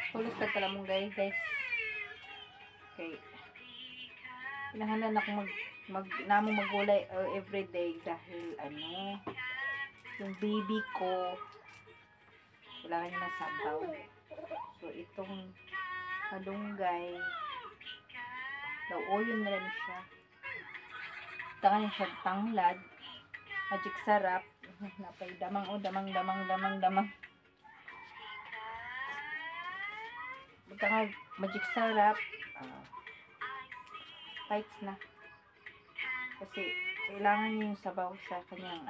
Tulos na tala mong guys. Okay. Kailangan ako namong magulay everyday dahil yung baby ko kailangan niya ng sabaw. So itong malunggay lauoyin na rin siya. Tangan niya siya tanglad. Magic sarap. Napay damang damang. Magtangag magic sarap. Fights na. Kasi kailangan niya yung sabaw sa kanyang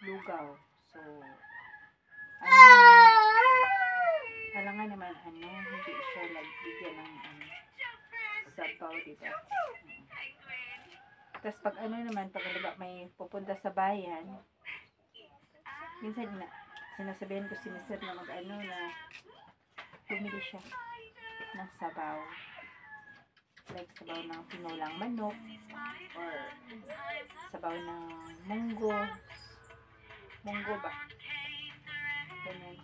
lugaw. So halangan naman hindi siya nagbigyan ng sabaw, diba? Tapos pag naman, pag may pupunta sa bayan, minsan sinasabihan ko si Mr. na na bumili siya ng sabaw. Like sabaw ng pinulang manok or sabaw ng munggo ba? Ganyan.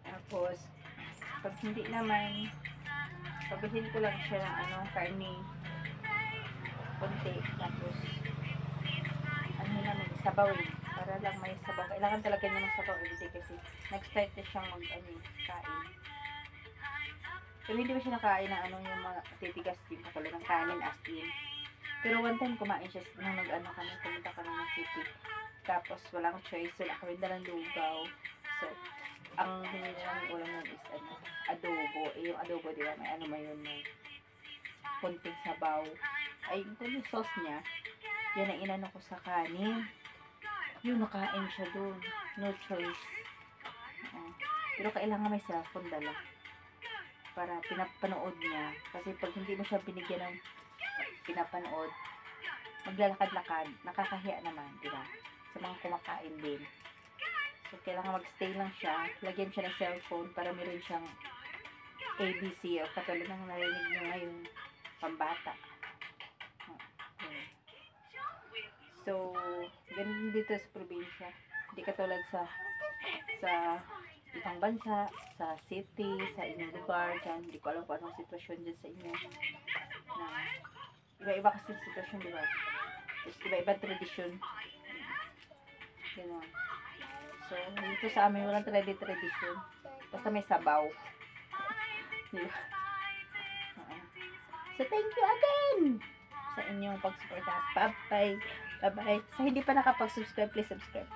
Tapos pag hindi naman, pabilhin ko lang siya ng karne konti, tapos naman sabaw para lang may sabaw. Kailangan talaga niya ng sabaw everyday kasi nag-start na siyang kain. Pero hindi ba siya nakain ng yung mga titigas din katulad ng kanin as in. Pero one time kumain siya nung pumunta kami ng city. Tapos walang choice, wala kami dalang lugaw. So ang hinili namin ulam nun is adobo. Yung adobo, di ba? May yun na konting sabaw. Ay, yung sauce niya, yan ang inano ko sa kanin. Yun, nakain siya dun. No choice. Pero kailangan may cellphone dala para pinapanood niya. Kasi pag hindi mo siya binigyan ng pinapanood, maglalakad-lakad, nakakahiya naman, di ba? Sa mga kumakain din. So, kailangan mag-stay lang siya. Lagyan siya ng cellphone para meron siyang ABC o katulad ng narinig nyo ngayon, pambata. So, ganun dito sa probinsya. Hindi katulad sa ibang bansa, sa city, sa inyong lugar, dyan. Hindi ko alam kung anong sitwasyon dyan sa inyo. Na, iba-iba kasi yung sitwasyon, di ba? Tapos, iba-ibang tradisyon. Ganun. So, dito sa amin, walang tradisyon. Basta may sabaw. Diba? So, thank you again sa inyong pag-support. Bye-bye. Bye-bye. Sa hindi pa nakapag-subscribe, please subscribe.